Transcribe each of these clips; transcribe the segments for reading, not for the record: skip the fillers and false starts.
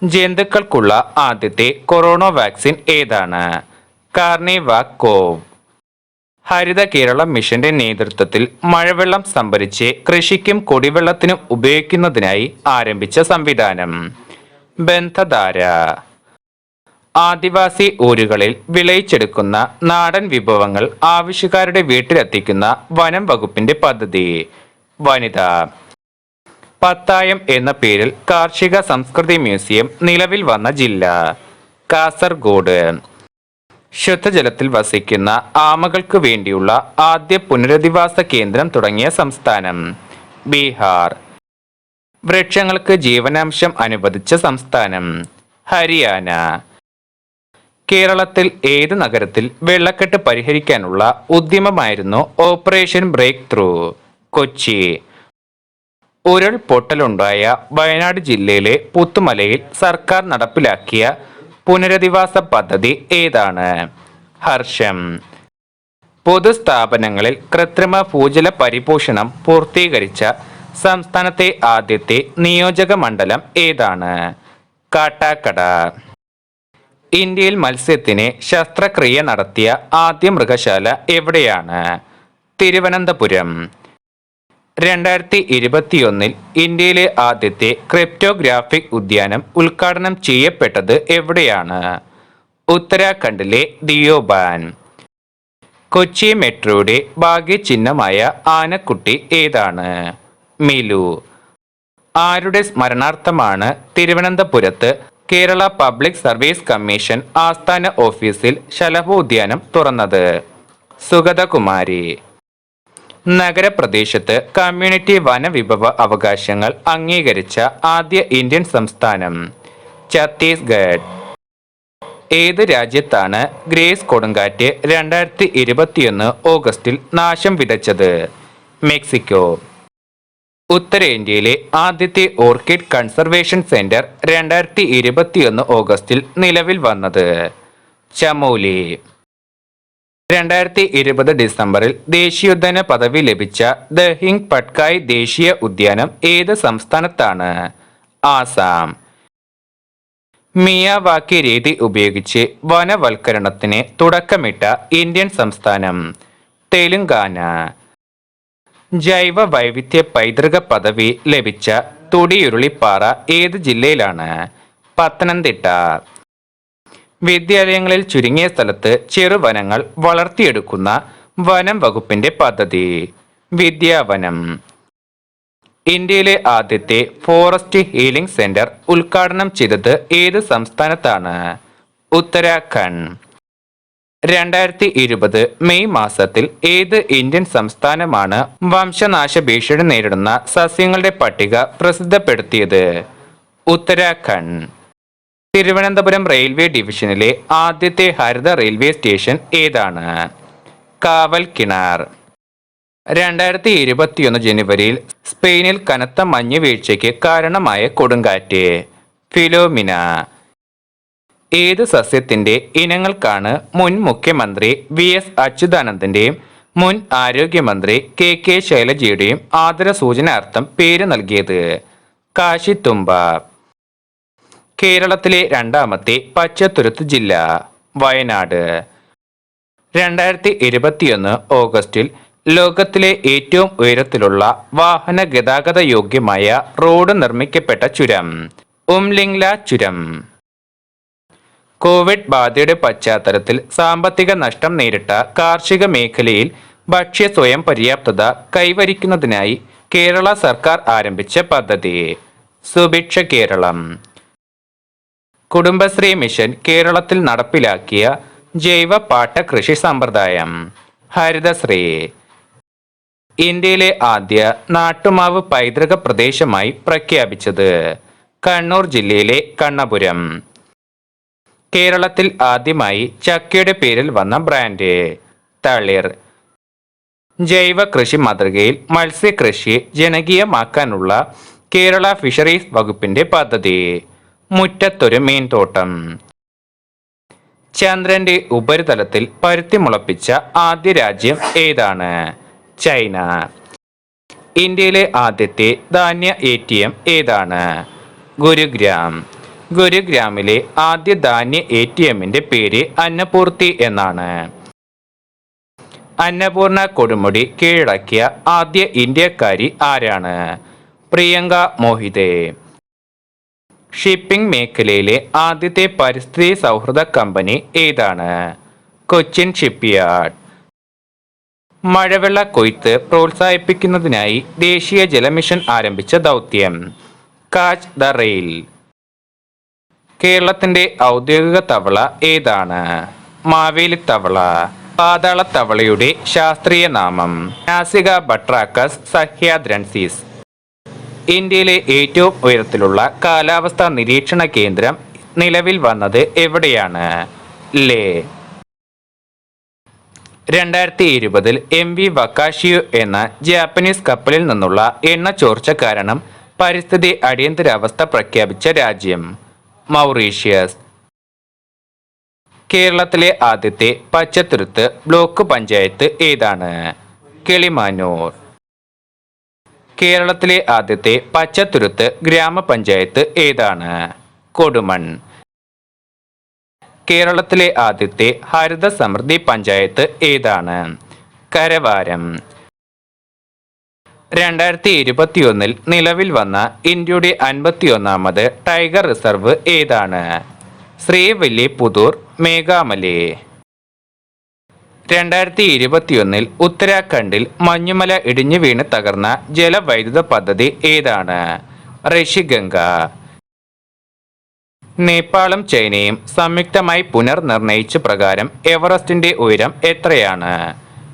ജന്തുക്കൾക്കുള്ള ആദ്യത്തെ corona vaccine ഏതാണ്? കാർണിവാകോവ്. ഹരിത കേരളം മിഷന്റെ നേതൃത്വത്തിൽ മഴവെള്ളം സംഭരിച്ച് കൃഷിക്കും കുടിവെള്ളത്തിനും ഉപയോഗിക്കുന്നതിനായി ആരംഭിച്ച സംവിധാനം. ബന്ധധാര. ആദിവാസി ഊരുകളിൽ വിളയിച്ചെടുക്കുന്ന നാടൻ വിഭവങ്ങൾ ആവശ്യക്കാരുടെ വീട്ടിലെത്തിക്കുന്ന വനം വകുപ്പിന്റെ പദ്ധതി. വനിത. പത്തായം എന്ന പേരിൽ കാർഷിക സംസ്കൃതി മ്യൂസിയം നിലവിൽ വന്ന ജില്ല. കാസർഗോഡ്. ശുദ്ധജലത്തിൽ വസിക്കുന്ന ആമകൾക്ക് വേണ്ടിയുള്ള ആദ്യ പുനരധിവാസ കേന്ദ്രം തുടങ്ങിയ സംസ്ഥാനം. ബീഹാർ. വൃക്ഷങ്ങൾക്ക് ജീവനാംശം അനുവദിച്ച സംസ്ഥാനം. ഹരിയാന. കേരളത്തിൽ ഏത് നഗരത്തിൽ വെള്ളക്കെട്ട് പരിഹരിക്കാനുള്ള ഉദ്യമമായിരുന്നു ഓപ്പറേഷൻ ബ്രേക്ക് ത്രൂ? കൊച്ചി. ഉരുൾപൊട്ടലുണ്ടായ വയനാട് ജില്ലയിലെ പുത്തുമലയിൽ സർക്കാർ നടപ്പിലാക്കിയ പുനരധിവാസ പദ്ധതി ഏതാണ്? ഹർഷം. പൊതുസ്ഥാപനങ്ങളിൽ കൃത്രിമ ഭൂജല പരിപോഷണം പൂർത്തീകരിച്ച സംസ്ഥാനത്തെ ആദ്യത്തെ നിയോജക മണ്ഡലം ഏതാണ്? കാട്ടാക്കട. ഇന്ത്യയിൽ മത്സ്യത്തിന് ശസ്ത്രക്രിയ നടത്തിയ ആദ്യ മൃഗശാല എവിടെയാണ്? തിരുവനന്തപുരം. 2021 ഇന്ത്യയിലെ ആദ്യത്തെ ക്രിപ്റ്റോഗ്രാഫിക് ഉദ്യാനം ഉദ്ഘാടനം ചെയ്യപ്പെട്ടത് എവിടെയാണ്? ഉത്തരാഖണ്ഡിലെ ദിയോബാൻ. കൊച്ചി മെട്രോയുടെ ഭാഗ്യചിഹ്നമായ ആനക്കുട്ടി ഏതാണ്? മിലു. ആരുടെ സ്മരണാർത്ഥമാണ് തിരുവനന്തപുരത്ത് കേരള പബ്ലിക് സർവീസ് കമ്മീഷൻ ആസ്ഥാന ഓഫീസിൽ ശലഭോദ്യാനം തുറന്നത്? സുഗതകുമാരി. നഗരപ്രദേശത്ത് കമ്മ്യൂണിറ്റി വനവിഭവ അവകാശങ്ങൾ അംഗീകരിച്ച ആദ്യ ഇന്ത്യൻ സംസ്ഥാനം? ഛത്തീസ്ഗഡ്. ഏത് രാജ്യത്താണ് ഗ്രേസ് കൊടുങ്കാറ്റ് 2021 ഓഗസ്റ്റിൽ നാശം വിതച്ചത്? മെക്സിക്കോ. ഉത്തരേന്ത്യയിലെ ആദ്യത്തെ ഓർക്കിഡ് കൺസർവേഷൻ സെന്റർ 2021 ഓഗസ്റ്റിൽ നിലവിൽ വന്നത്? ചമോലി. 2020 ഡിസംബറിൽ ദേശീയോദ്യാന പദവി ലഭിച്ച ദ ഹിങ് പട്കായ് ദേശീയ ഉദ്യാനം ഏത് സംസ്ഥാനത്താണ്? ആസാം. മിയാവാക്കി രീതി ഉപയോഗിച്ച് വനവൽക്കരണത്തിന് തുടക്കമിട്ട ഇന്ത്യൻ സംസ്ഥാനം? തെലുങ്കാന. ജൈവ വൈവിധ്യ പൈതൃക പദവി ലഭിച്ച തുടിയുരുളിപ്പാറ ഏത് ജില്ലയിലാണ്? പത്തനംതിട്ട. വിദ്യാലയങ്ങളിൽ ചുരുങ്ങിയ സ്ഥലത്ത് ചെറുവനങ്ങൾ വളർത്തിയെടുക്കുന്ന വനം വകുപ്പിന്റെ പദ്ധതി? വിദ്യാവനം. ഇന്ത്യയിലെ ആദ്യത്തെ ഫോറസ്റ്റ് ഹീലിംഗ് സെന്റർ ഉദ്ഘാടനം ചെയ്തത് ഏത് സംസ്ഥാനത്താണ്? ഉത്തരാഖണ്ഡ്. 2020 മെയ് മാസത്തിൽ ഏത് ഇന്ത്യൻ സംസ്ഥാനമാണ് വംശനാശ ഭീഷണി നേരിടുന്ന സസ്യങ്ങളുടെ പട്ടിക പ്രസിദ്ധപ്പെടുത്തിയത്? ഉത്തരാഖണ്ഡ്. തിരുവനന്തപുരം റെയിൽവേ ഡിവിഷനിലെ ആദ്യത്തെ ഹരിത റെയിൽവേ സ്റ്റേഷൻ ഏതാണ്? കാവൽക്കിണർ. 2021 ജനുവരിയിൽ സ്പെയിനിൽ കനത്ത മഞ്ഞുവീഴ്ചയ്ക്ക് കാരണമായ കൊടുങ്കാറ്റ്? ഫിലോമിന. ഏത് സസ്യത്തിന്റെ ഇനങ്ങൾക്കാണ് മുൻ മുഖ്യമന്ത്രി VS അച്യുതാനന്ദന്റെയും മുൻ ആരോഗ്യമന്ത്രി KK ശൈലജയുടെയും ആദരസൂചനാർത്ഥം പേര് നൽകിയത്? കാശിത്തുമ്പ. കേരളത്തിലെ രണ്ടാമത്തെ പച്ചത്തുരുത്ത് ജില്ല? വയനാട്. 2021 ഓഗസ്റ്റിൽ ലോകത്തിലെ ഏറ്റവും ഉയരത്തിലുള്ള വാഹന ഗതാഗത യോഗ്യമായ റോഡ് നിർമ്മിക്കപ്പെട്ട ചുരം? ഉംലിംഗ്ല ചുരം. കോവിഡ് ബാധയുടെ പശ്ചാത്തലത്തിൽ സാമ്പത്തിക നഷ്ടം നേരിട്ട കാർഷിക മേഖലയിൽ ഭക്ഷ്യ സ്വയം പര്യാപ്തത കൈവരിക്കുന്നതിനായി കേരള സർക്കാർ ആരംഭിച്ച പദ്ധതി? സുഭിക്ഷ കേരളം. കുടുംബശ്രീ മിഷൻ കേരളത്തിൽ നടപ്പിലാക്കിയ ജൈവ പാട്ട കൃഷി സമ്പ്രദായം? ഹരിതശ്രീ. ഇന്ത്യയിലെ ആദ്യ നാട്ടുമാവ് പൈതൃക പ്രദേശമായി പ്രഖ്യാപിച്ചത്? കണ്ണൂർ ജില്ലയിലെ കണ്ണപുരം. കേരളത്തിൽ ആദ്യമായി ചക്കയുടെ പേരിൽ വന്ന ബ്രാൻഡ്? തളിർ. ജൈവ കൃഷി മാതൃകയിൽ മത്സ്യകൃഷി ജനകീയമാക്കാനുള്ള കേരള ഫിഷറീസ് വകുപ്പിന്റെ പദ്ധതി? മുറ്റത്തൊരു മീൻതോട്ടം. ചന്ദ്രന്റെ ഉപരിതലത്തിൽ പരുത്തി മുളപ്പിച്ച ആദ്യ രാജ്യം ഏതാണ്? ചൈന. ഇന്ത്യയിലെ ആദ്യത്തെ ധാന്യ ATM ഏതാണ്? ഗുരുഗ്രാം. ഗുരുഗ്രാമിലെ ആദ്യ ധാന്യ ATMന്റെ പേര് അന്നപൂർത്തി എന്നാണ്. അന്നപൂർണ കൊടുമുടി കീഴടക്കിയ ആദ്യ ഇന്ത്യക്കാരി ആരാണ്? പ്രിയങ്ക മോഹിതെ. ഷിപ്പിംഗ് മേഖലയിലെ ആദ്യത്തെ പരിസ്ഥിതി സൗഹൃദ കമ്പനി ഏതാണ്? കൊച്ചിൻ ഷിപ്പ്യാർഡ്. മഴവെള്ള കൊയ്ത്ത് പ്രോത്സാഹിപ്പിക്കുന്നതിനായി ദേശീയ ജലമിഷൻ ആരംഭിച്ച ദൗത്യം കാച്ച് ദ റെയിൽ. കേരളത്തിന്റെ ഔദ്യോഗിക തവള ഏതാണ്? മാവേലി തവള. പാതാള തവളയുടെ ശാസ്ത്രീയ നാമം നാസിക ബട്രാക്കസ് സഹ്യാദ്രൻസിസ്. ഇന്ത്യയിലെ ഏറ്റവും ഉയരത്തിലുള്ള കാലാവസ്ഥാ നിരീക്ഷണ കേന്ദ്രം നിലവിൽ വന്നത് എവിടെയാണ്? ലേ. 2020 MV വക്കാഷിയോ എന്ന ജാപ്പനീസ് കപ്പലിൽ നിന്നുള്ള എണ്ണ ചോർച്ച കാരണം പരിസ്ഥിതി അടിയന്തരാവസ്ഥ പ്രഖ്യാപിച്ച രാജ്യം മൗറീഷ്യസ്. കേരളത്തിലെ ആദ്യത്തെ പച്ചത്തുരുത്ത് ബ്ലോക്ക് പഞ്ചായത്ത് ഏതാണ്? കിളിമാനൂർ. കേരളത്തിലെ ആദ്യത്തെ പച്ചത്തുരുത്ത് ഗ്രാമപഞ്ചായത്ത് ഏതാണ്? കൊടുമൺ. കേരളത്തിലെ ആദ്യത്തെ ഹരിത സമൃദ്ധി പഞ്ചായത്ത് ഏതാണ്? കരവാരം. 2021 നിലവിൽ വന്ന ഇന്ത്യയുടെ 51ാമത് ടൈഗർ റിസർവ് ഏതാണ്? ശ്രീവില്ലിപുത്തൂർ, മേഘാമലേ. 2021 ഉത്തരാഖണ്ഡിൽ മഞ്ഞുമല ഇടിഞ്ഞു വീണ് തകർന്ന ജലവൈദ്യുത പദ്ധതി ഏതാണ്? ഋഷിഗംഗ. നേപ്പാളും ചൈനയും സംയുക്തമായി പുനർനിർണയിച്ച പ്രകാരം എവറസ്റ്റിന്റെ ഉയരം എത്രയാണ്?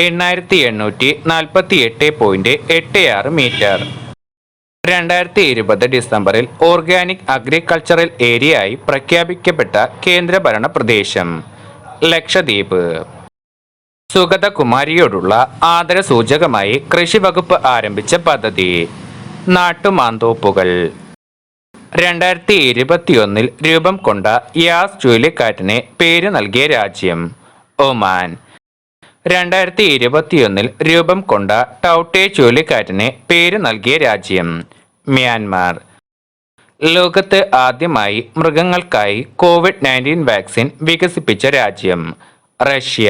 8848.86 മീറ്റർ. 2020 ഡിസംബറിൽ ഓർഗാനിക് അഗ്രികൾച്ചറൽ ഏരിയ ആയി പ്രഖ്യാപിക്കപ്പെട്ട കേന്ദ്രഭരണ പ്രദേശം ലക്ഷദ്വീപ്. സുഗതകുമാരിയോടുള്ള ആദരസൂചകമായി കൃഷി വകുപ്പ് ആരംഭിച്ച പദ്ധതി നാട്ടുമാന്തോപ്പുകൾ. 2021 രൂപം കൊണ്ട യാസ് ചുഴലിക്കാറ്റിന് പേര് നൽകിയ രാജ്യം ഒമാൻ. 2021 രൂപം കൊണ്ട ടൗട്ടെ ചുഴലിക്കാറ്റിന് പേര് നൽകിയ രാജ്യം മ്യാൻമാർ. ലോകത്ത് ആദ്യമായി മൃഗങ്ങൾക്കായി COVID-19 വാക്സിൻ വികസിപ്പിച്ച രാജ്യം റഷ്യ.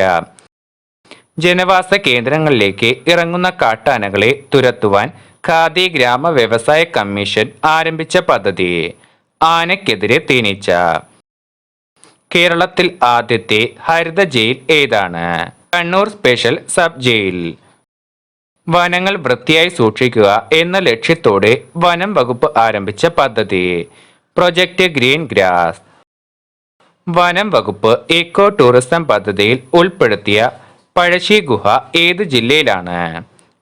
ജനവാസ കേന്ദ്രങ്ങളിലേക്ക് ഇറങ്ങുന്ന കാട്ടാനകളെ തുരത്തുവാൻ ഖാദി ഗ്രാമ വ്യവസായ കമ്മീഷൻ ആരംഭിച്ച പദ്ധതി ആനയ്ക്കെതിരെ തേനീച്ച. കേരളത്തിൽ ആദ്യത്തെ ഹരിത ജയിൽ ഏതാണ്? Kannur special sub jail. വനങ്ങൾ വൃത്തിയായി സൂക്ഷിക്കുക എന്ന ലക്ഷ്യത്തോടെ വനം വകുപ്പ് ആരംഭിച്ച പദ്ധതി പ്രൊജക്ട് ഗ്രീൻ ഗ്രാസ്. വനം വകുപ്പ് ഇക്കോ ടൂറിസം പദ്ധതിയിൽ ഉൾപ്പെടുത്തിയ പഴശ്ശി ഗുഹ ഏത് ജില്ലയിലാണ്?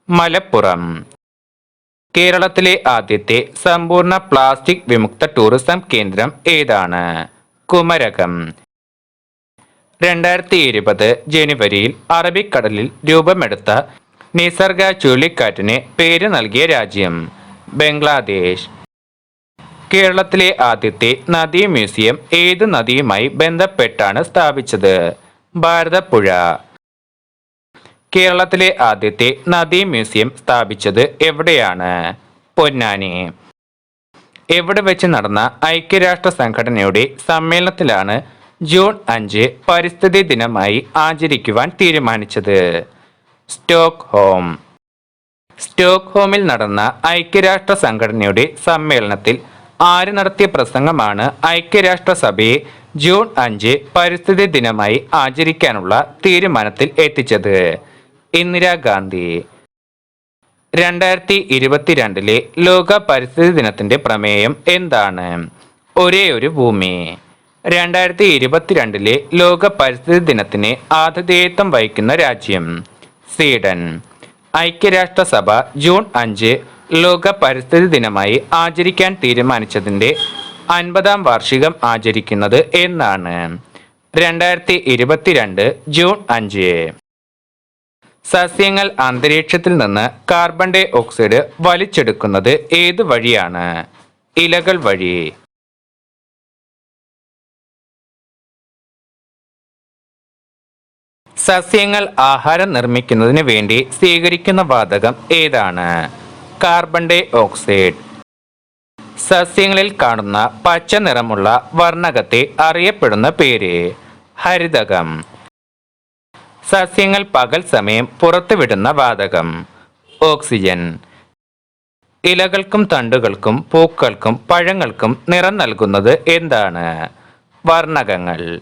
മലപ്പുറം. കേരളത്തിലെ ആദ്യത്തെ സമ്പൂർണ്ണ പ്ലാസ്റ്റിക് വിമുക്ത ടൂറിസം കേന്ദ്രം ഏതാണ്? കുമരകം. 2020 ജനുവരിയിൽ അറബിക്കടലിൽ രൂപമെടുത്ത നിസർഗ ചുഴലിക്കാറ്റിന് പേര് നൽകിയ രാജ്യം ബംഗ്ലാദേശ്. കേരളത്തിലെ ആദ്യത്തെ നദീ മ്യൂസിയം ഏത് നദിയുമായി ബന്ധപ്പെട്ടാണ് സ്ഥാപിച്ചത്? ഭാരതപ്പുഴ. കേരളത്തിലെ ആദ്യത്തെ നദീ മ്യൂസിയം സ്ഥാപിച്ചത് എവിടെയാണ്? പൊന്നാനി. എവിടെ വെച്ച് നടന്ന ഐക്യരാഷ്ട്ര സംഘടനയുടെ സമ്മേളനത്തിലാണ് ജൂൺ 5 പരിസ്ഥിതി ദിനമായി ആചരിക്കുവാൻ തീരുമാനിച്ചത്? സ്റ്റോക്ക്ഹോം. സ്റ്റോക്ക്ഹോമിൽ നടന്ന ഐക്യരാഷ്ട്ര സംഘടനയുടെ സമ്മേളനത്തിൽ ആര് നടത്തിയ പ്രസംഗമാണ് ഐക്യരാഷ്ട്രസഭയെ ജൂൺ 5 പരിസ്ഥിതി ദിനമായി ആചരിക്കാനുള്ള തീരുമാനത്തിൽ എത്തിച്ചത്? ഇന്ദിരാഗാന്ധി. 2022 ലോക പരിസ്ഥിതി ദിനത്തിന്റെ പ്രമേയം എന്താണ്? ഒരേ ഒരു ഭൂമി. 2022 ലോക പരിസ്ഥിതി ദിനത്തിന് ആതിഥേയത്വം വഹിക്കുന്ന രാജ്യം സ്വീഡൻ. ഐക്യരാഷ്ട്രസഭ ജൂൺ 5 ലോക പരിസ്ഥിതി ദിനമായി ആചരിക്കാൻ തീരുമാനിച്ചതിന്റെ 50ാം വാർഷികം ആചരിക്കുന്നത് എന്നാണ്? 2022 ജൂൺ 5. സസ്യങ്ങൾ അന്തരീക്ഷത്തിൽ നിന്ന് കാർബൺ ഡൈ ഓക്സൈഡ് വലിച്ചെടുക്കുന്നത് ഏത് വഴിയാണ്? ഇലകൾ വഴി. സസ്യങ്ങൾ ആഹാരം നിർമ്മിക്കുന്നതിന് വേണ്ടി സ്വീകരിക്കുന്ന വാതകം ഏതാണ്? Carbon dioxide. സസ്യങ്ങളിൽ കാണുന്ന പച്ച നിറമുള്ള വർണ്ണകത്തെ അറിയപ്പെടുന്ന പേര് ഹരിതകം. സസ്യങ്ങൾ പകൽ സമയം പുറത്തുവിടുന്ന വാതകം ഓക്സിജൻ. ഇലകൾക്കും തണ്ടുകൾക്കും പൂക്കൾക്കും പഴങ്ങൾക്കും നിറം നൽകുന്നത് എന്താണ്? വർണ്ണകങ്ങൾ.